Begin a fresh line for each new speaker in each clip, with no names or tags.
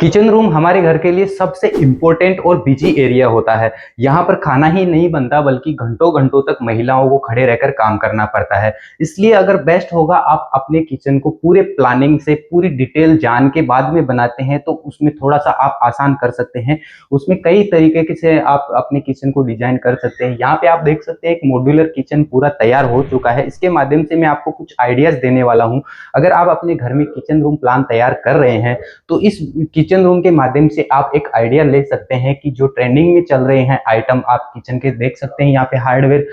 Kitchen room हमारे घर के लिए सबसे इम्पोर्टेंट और बिजी एरिया होता है। यहाँ पर खाना ही नहीं बनता बल्कि घंटों घंटों तक महिलाओं को खड़े रहकर काम करना पड़ता है। इसलिए अगर बेस्ट होगा आप अपने किचन को पूरे प्लानिंग से पूरी डिटेल जान के बाद में बनाते हैं तो उसमें थोड़ा सा आप आसान कर सकते हैं। उसमें कई तरीके से आप अपने किचन को डिजाइन कर सकते हैं। यहाँ पे आप देख सकते हैं एक मॉड्यूलर किचन पूरा तैयार हो चुका है। इसके माध्यम से मैं आपको कुछ आइडियाज देने वाला हूँ। अगर आप अपने घर में किचन रूम प्लान तैयार कर रहे हैं तो इस किचन रूम के माध्यम से आप एक आइडिया ले सकते हैं कि जो ट्रेंडिंग में चल रहे हैं आइटम आप किचन के देख सकते हैं। यहाँ पे हार्डवेयर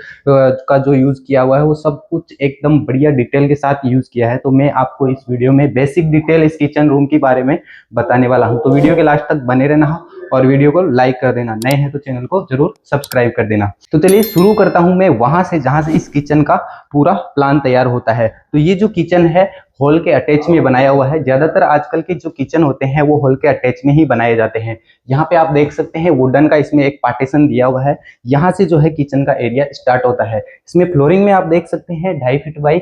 का जो यूज किया हुआ है वो सब कुछ एकदम बढ़िया डिटेल के साथ यूज किया है। तो मैं आपको इस वीडियो में बेसिक डिटेल इस किचन रूम के बारे में बताने वाला हूँ। तो वीडियो के लास्ट तक बने रहना और वीडियो को लाइक कर देना, नए हैं तो चैनल को जरूर सब्सक्राइब कर देना। तो चलिए शुरू करता हूं मैं वहां से जहां से इस किचन का पूरा प्लान तैयार होता है। तो ये जो किचन है हॉल के अटैच में बनाया हुआ है। ज्यादातर आजकल के जो किचन होते हैं वो हॉल के अटैच में ही बनाए जाते हैं। यहाँ पे आप देख सकते हैं वुडन का इसमें एक पार्टीशन दिया हुआ है। यहाँ से जो है किचन का एरिया स्टार्ट होता है। इसमें फ्लोरिंग में आप देख सकते हैं 2.5 फीट बाई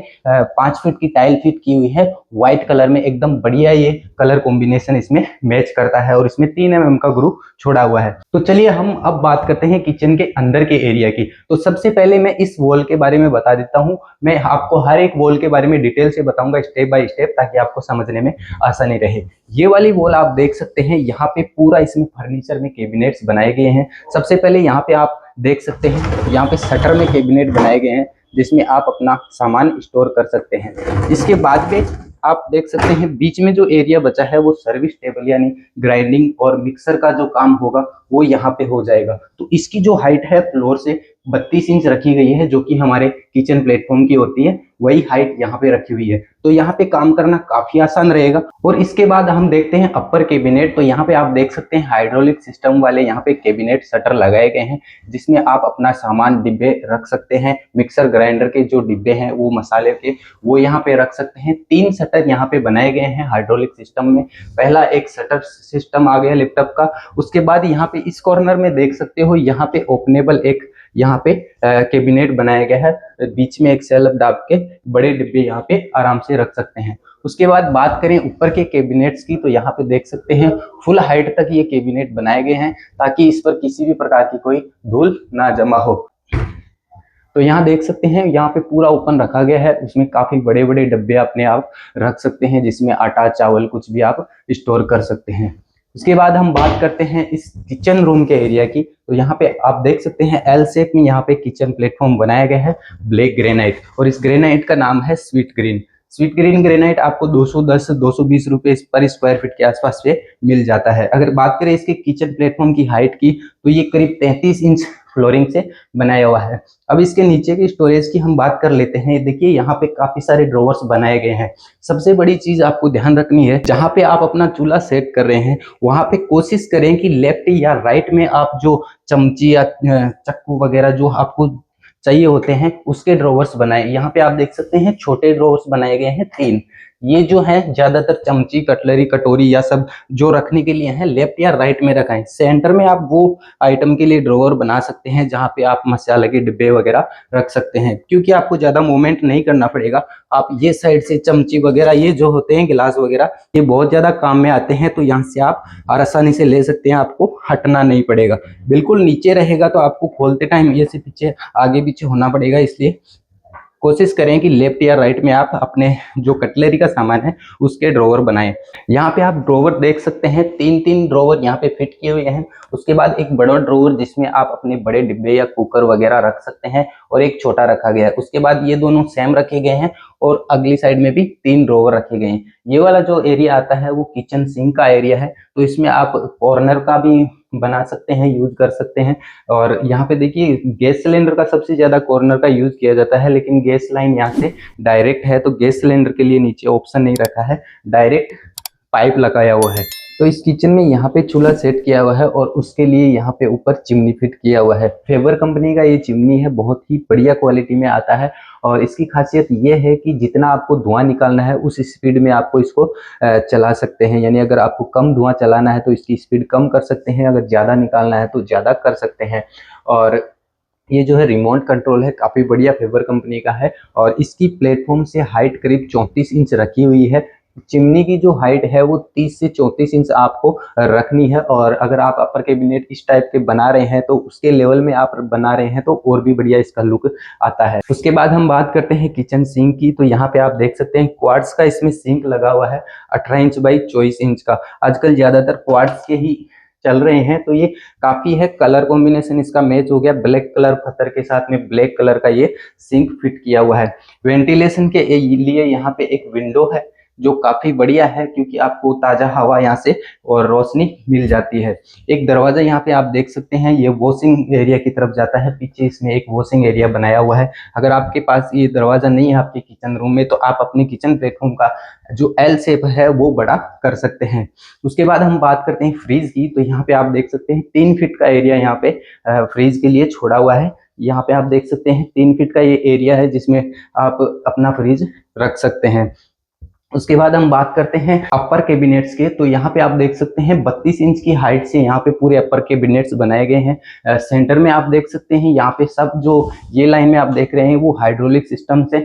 5 फीट की टाइल फिट की हुई है। व्हाइट कलर में एकदम बढ़िया ये कलर कॉम्बिनेशन इसमें मैच करता है और इसमें 3 mm का ग्रू छोड़ा हुआ है। तो चलिए हम अब बात करते हैं किचन के अंदर के एरिया की। तो सबसे पहले मैं इस वॉल के बारे में बता देता हूं। मैं आपको हर एक वॉल के बारे में डिटेल से बताऊंगा स्टेप बाय स्टेप, ताकि आपको समझने में आसानी रहे। ये वाली वॉल आप देख सकते हैं, यहाँ पे पूरा इसमें फर्नीचर में कैबिनेट्स बनाए गए हैं। सबसे पहले यहाँ पे आप देख सकते हैं, यहाँ पे शटर में कैबिनेट बनाए गए हैं जिसमें आप अपना सामान स्टोर कर सकते हैं। इसके बाद में आप देख सकते हैं बीच में जो एरिया बचा है वो सर्विस टेबल यानी ग्राइंडिंग और मिक्सर का जो काम होगा वो यहाँ पे हो जाएगा। तो इसकी जो हाइट है फ्लोर से 32 इंच रखी गई है, जो कि हमारे किचन प्लेटफॉर्म की होती है, वही हाइट यहाँ पे रखी हुई है। तो यहाँ पे काम करना काफी आसान रहेगा। और इसके बाद हम देखते हैं अपर कैबिनेट। तो यहाँ पे आप देख सकते हैं हाइड्रोलिक सिस्टम वाले यहाँ पे कैबिनेट शटर लगाए गए हैं, जिसमें आप अपना सामान डिब्बे रख सकते हैं। मिक्सर ग्राइंडर के जो डिब्बे हैं वो मसाले के वो यहाँ पे रख सकते हैं। 3 शटर यहाँ पे बनाए गए हैं हाइड्रोलिक सिस्टम में। पहला एक शटर सिस्टम आ गया लैपटॉप का। उसके बाद यहाँ पे इस कॉर्नर में देख सकते हो यहाँ पे ओपनेबल एक यहाँ पे कैबिनेट बनाया गया है। बीच में एक सेल्फ डाल के बड़े डिब्बे यहाँ पे आराम से रख सकते हैं। उसके बाद बात करें ऊपर के कैबिनेट्स की, तो यहाँ पे देख सकते हैं फुल हाइट तक ये कैबिनेट बनाए गए हैं ताकि इस पर किसी भी प्रकार की कोई धूल ना जमा हो। तो यहाँ देख सकते हैं यहाँ पे पूरा ओपन रखा गया है। उसमें काफी बड़े बड़े डब्बे अपने आप रख सकते हैं, जिसमें आटा चावल कुछ भी आप स्टोर कर सकते हैं। उसके बाद हम बात करते हैं इस किचन रूम के एरिया की। तो यहाँ पे आप देख सकते हैं एल शेप में यहाँ पे किचन प्लेटफॉर्म बनाया गया है ब्लैक ग्रेनाइट, और इस ग्रेनाइट का नाम है sweet green. Sweet green granite आपको 210 से 220 रुपए पर स्क्वायर फीट के आसपास से मिल जाता है। अगर बात करें इसके किचन प्लेटफॉर्म की हाइट की, तो ये करीब 33 इंच फ्लोरिंग से बनाया हुआ है। अब इसके नीचे की स्टोरेज की हम बात कर लेते हैं। देखिए यहाँ पे काफी सारे ड्रॉवर्स बनाए गए हैं। सबसे बड़ी चीज आपको ध्यान रखनी है, जहाँ पे आप अपना चूल्हा सेट कर रहे हैं वहां पे कोशिश करें कि लेफ्ट या राइट में आप जो चमची या चक्कू वगैरह जो आपको चाहिए होते हैं उसके ड्रॉवर्स बनाए। यहाँ पे आप देख सकते हैं छोटे ड्रॉवर्स बनाए गए हैं 3। ये जो है ज्यादातर चमची कटलरी कटोरी या सब जो रखने के लिए है लेफ्ट या राइट में रखाएं। सेंटर में आप वो आइटम के लिए ड्रॉवर बना सकते हैं जहाँ पे आप मसाले के डिब्बे वगैरह रख सकते हैं, क्योंकि आपको ज्यादा मूवमेंट नहीं करना पड़ेगा। आप ये साइड से चमची वगैरह ये जो होते हैं गिलास वगैरह ये बहुत ज्यादा काम में आते हैं, तो यहाँ से आप आसानी से ले सकते हैं, आपको हटना नहीं पड़ेगा। बिल्कुल नीचे रहेगा तो आपको खोलते टाइम ये से पीछे आगे पीछे होना पड़ेगा। इसलिए कोशिश करें कि लेफ्ट या राइट में आप अपने जो कटलरी का सामान है उसके ड्रॉवर बनाएं। यहाँ पे आप ड्रॉवर देख सकते हैं 3-3 ड्रॉवर यहाँ पे फिट किए हुए हैं। उसके बाद एक बड़ा ड्रॉवर जिसमें आप अपने बड़े डिब्बे या कुकर वगैरह रख सकते हैं, और एक छोटा रखा गया है। उसके बाद ये दोनों सेम रखे गए हैं और अगली साइड में भी 3 ड्रॉवर रखे गए हैं। ये वाला जो एरिया आता है वो किचन सिंक का एरिया है, तो इसमें आप कॉर्नर का भी बना सकते हैं, यूज कर सकते हैं। और यहाँ पे देखिए गैस सिलेंडर का सबसे ज्यादा कॉर्नर का यूज किया जाता है, लेकिन गैस लाइन यहाँ से डायरेक्ट है तो गैस सिलेंडर के लिए नीचे ऑप्शन नहीं रखा है, डायरेक्ट पाइप लगाया हुआ है। तो इस किचन में यहाँ पे चूल्हा सेट किया हुआ है और उसके लिए यहाँ पे ऊपर चिमनी फिट किया हुआ है। फेबर कंपनी का ये चिमनी है, बहुत ही बढ़िया क्वालिटी में आता है। और इसकी खासियत ये है कि जितना आपको धुआं निकालना है उस स्पीड में आपको इसको चला सकते हैं। यानी अगर आपको कम धुआं चलाना है तो इसकी स्पीड कम कर सकते हैं, अगर ज़्यादा निकालना है तो ज़्यादा कर सकते हैं। और ये जो है रिमोट कंट्रोल है, काफ़ी बढ़िया फेबर कंपनी का है। और इसकी प्लेटफॉर्म से हाइट करीब 34 इंच रखी हुई है। चिमनी की जो हाइट है वो 30 से 34 इंच आपको रखनी है। और अगर आप अपर कैबिनेट इस टाइप के बना रहे हैं तो उसके लेवल में आप बना रहे हैं तो और भी बढ़िया इसका लुक आता है। उसके बाद हम बात करते हैं किचन सिंक की। तो यहाँ पे आप देख सकते हैं क्वार्ट्स का इसमें सिंक लगा हुआ है 18 इंच बाई 24 इंच का। आजकल ज्यादातर क्वार्ट्स के ही चल रहे हैं, तो ये काफी है। कलर कॉम्बिनेशन इसका मैच हो गया, ब्लैक कलर पत्थर के साथ में ब्लैक कलर का ये सिंक फिट किया हुआ है। वेंटिलेशन के लिए यहाँ पे एक विंडो है जो काफी बढ़िया है, क्योंकि आपको ताजा हवा यहाँ से और रोशनी मिल जाती है। एक दरवाजा यहाँ पे आप देख सकते हैं, ये वॉशिंग एरिया की तरफ जाता है। पीछे इसमें एक वॉशिंग एरिया बनाया हुआ है। अगर आपके पास ये दरवाजा नहीं है आपके किचन रूम में, तो आप अपने किचन प्लेटफॉर्म का जो एल शेप है वो बड़ा कर सकते हैं। उसके बाद हम बात करते हैं फ्रीज की। तो यहाँ पे आप देख सकते हैं 3 फीट का एरिया यहाँ पे फ्रीज के लिए छोड़ा हुआ है। यहाँ पे आप देख सकते हैं 3 फीट का ये एरिया है जिसमें आप अपना फ्रिज रख सकते हैं। उसके बाद हम बात करते हैं अपर कैबिनेट्स के। तो यहाँ पे आप देख सकते हैं 32 इंच की हाइट से यहाँ पे पूरे अपर कैबिनेट्स बनाए गए हैं। सेंटर में आप देख सकते हैं यहाँ पे सब जो ये लाइन में आप देख रहे हैं वो हाइड्रोलिक सिस्टम से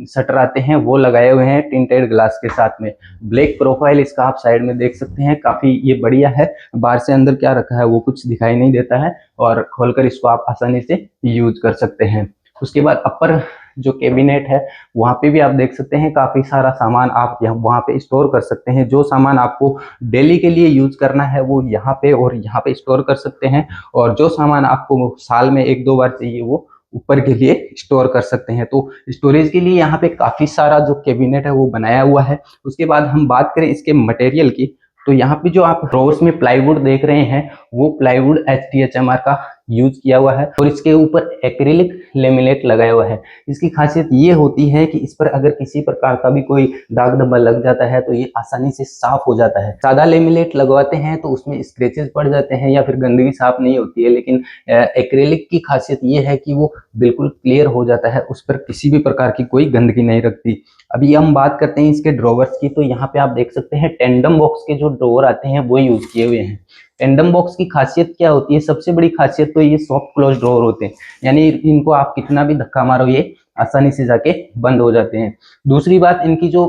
शटर आते हैं, वो लगाए हुए हैं टिंटेड ग्लास के साथ में। ब्लैक प्रोफाइल इसका आप साइड में देख सकते हैं, काफी ये बढ़िया है। बाहर से अंदर क्या रखा है वो कुछ दिखाई नहीं देता है, और खोलकर इसको आप आसानी से यूज कर सकते हैं। उसके बाद अपर जो कैबिनेट है वहाँ पे भी आप देख सकते हैं काफी सारा सामान आप वहाँ पे स्टोर कर सकते हैं। जो सामान आपको डेली के लिए यूज करना है वो यहाँ पे और यहाँ पे स्टोर कर सकते हैं, और जो सामान आपको साल में 1-2 बार चाहिए वो ऊपर के लिए स्टोर कर सकते हैं। तो स्टोरेज के लिए यहाँ पे काफी सारा जो कैबिनेट है वो बनाया हुआ है। उसके बाद हम बात करें इसके मटेरियल की। तो यहाँ पे जो आप ड्रॉवर्स में प्लाईवुड देख रहे हैं वो प्लाईवुड HTHMR का यूज किया हुआ है, और इसके ऊपर एक्रिलिक लेमिनेट लगाया हुआ है। इसकी खासियत ये होती है कि इस पर अगर किसी प्रकार का भी कोई दाग धब्बा लग जाता है तो ये आसानी से साफ हो जाता है। सादा लेमिनेट लगवाते हैं तो उसमें स्क्रैचेस पड़ जाते हैं या फिर गंदगी साफ नहीं होती है, लेकिन एक्रिलिक की खासियत ये है कि वो बिल्कुल क्लियर हो जाता है, उस पर किसी भी प्रकार की कोई गंदगी नहीं रखती। अभी हम बात करते हैं इसके ड्रॉवर्स की। तो यहाँ पे आप देख सकते हैं टेंडम बॉक्स के जो ड्रॉवर आते हैं वो यूज किए हुए हैं। टेंडम बॉक्स की खासियत क्या होती है? सबसे बड़ी खासियत तो ये सॉफ्ट क्लोज ड्रॉवर होते हैं, यानी इनको आप कितना भी धक्का मारो ये आसानी से जाके बंद हो जाते हैं। दूसरी बात इनकी जो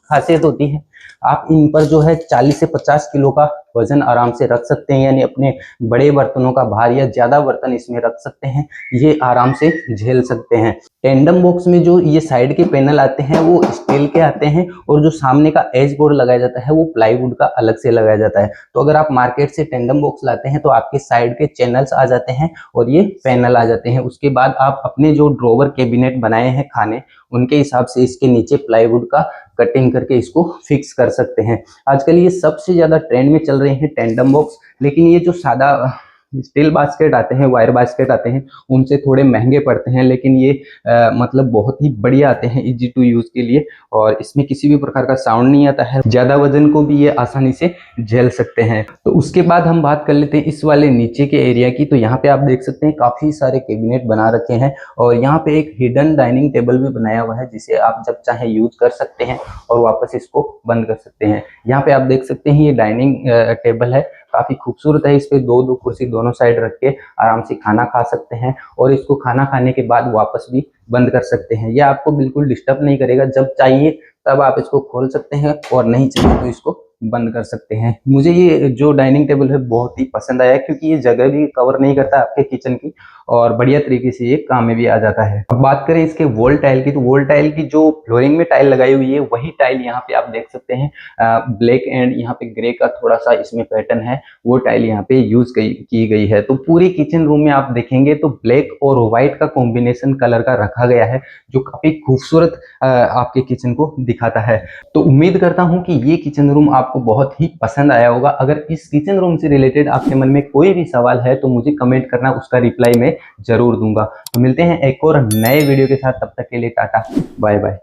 खासियत होती है, आप इन पर जो है 40 से 50 किलो का वजन आराम से रख सकते हैं, यानी अपने बड़े बर्तनों का भार या ज्यादा बर्तन इसमें रख सकते हैं, ये आराम से झेल सकते हैं। टेंडम बॉक्स में जो ये साइड के पैनल आते हैं वो स्टील के आते हैं, और जो सामने का एज बोर्ड लगाया जाता है वो प्लाईवुड का अलग से लगाया जाता है। तो अगर आप मार्केट से टेंडम बॉक्स लाते हैं तो आपके साइड के चैनल्स आ जाते हैं और ये पैनल आ जाते हैं। उसके बाद आप अपने जो ड्रॉवर कैबिनेट बनाए हैं खाने, उनके हिसाब से इसके नीचे प्लाईवुड का कटिंग करके इसको फिक्स कर सकते हैं। आजकल ये सबसे ज्यादा ट्रेंड में चल रहे हैं टेंडम बॉक्स, लेकिन ये जो सादा स्टील बास्केट आते हैं, वायर बास्केट आते हैं, उनसे थोड़े महंगे पड़ते हैं, लेकिन ये मतलब बहुत ही बढ़िया आते हैं इजी टू यूज के लिए, और इसमें किसी भी प्रकार का साउंड नहीं आता है। ज्यादा वजन को भी ये आसानी से झेल सकते हैं। तो उसके बाद हम बात कर लेते हैं इस वाले नीचे के एरिया की। तो यहाँ पे आप देख सकते हैं काफी सारे कैबिनेट बना रखे हैं, और यहाँ पे एक हिडन डाइनिंग टेबल भी बनाया हुआ है जिसे आप जब चाहे यूज कर सकते हैं और वापस इसको बंद कर सकते हैं। यहाँ पे आप देख सकते हैं ये डाइनिंग टेबल है, काफी खूबसूरत है। इस पे दो कुर्सी दोनों साइड रख के आराम से खाना खा सकते हैं, और इसको खाना खाने के बाद वापस भी बंद कर सकते हैं। यह आपको बिल्कुल डिस्टर्ब नहीं करेगा, जब चाहिए तब आप इसको खोल सकते हैं और नहीं चाहिए तो इसको बंद कर सकते हैं। मुझे ये जो डाइनिंग टेबल है बहुत ही पसंद आया, क्योंकि ये जगह भी कवर नहीं करता आपके किचन की, और बढ़िया तरीके से ये काम में भी आ जाता है। अब बात करें इसके वॉल टाइल की। तो वॉल टाइल की जो फ्लोरिंग में टाइल लगाई हुई है वही टाइल यहाँ पे आप देख सकते हैं, ब्लैक एंड यहाँ पे ग्रे का थोड़ा सा इसमें पैटर्न है, वो टाइल यहाँ पे यूज की गई है। तो पूरी किचन रूम में आप देखेंगे तो ब्लैक और व्हाइट का कॉम्बिनेशन कलर का रखा गया है, जो काफी खूबसूरत आपके किचन को दिखाता है। तो उम्मीद करता हूँ कि ये किचन रूम आपको बहुत ही पसंद आया होगा। अगर इस किचन रूम से रिलेटेड आपके मन में कोई भी सवाल है तो मुझे कमेंट करना, उसका रिप्लाई मैं जरूर दूंगा। तो मिलते हैं एक और नए वीडियो के साथ, तब तक के लिए टाटा बाय बाय।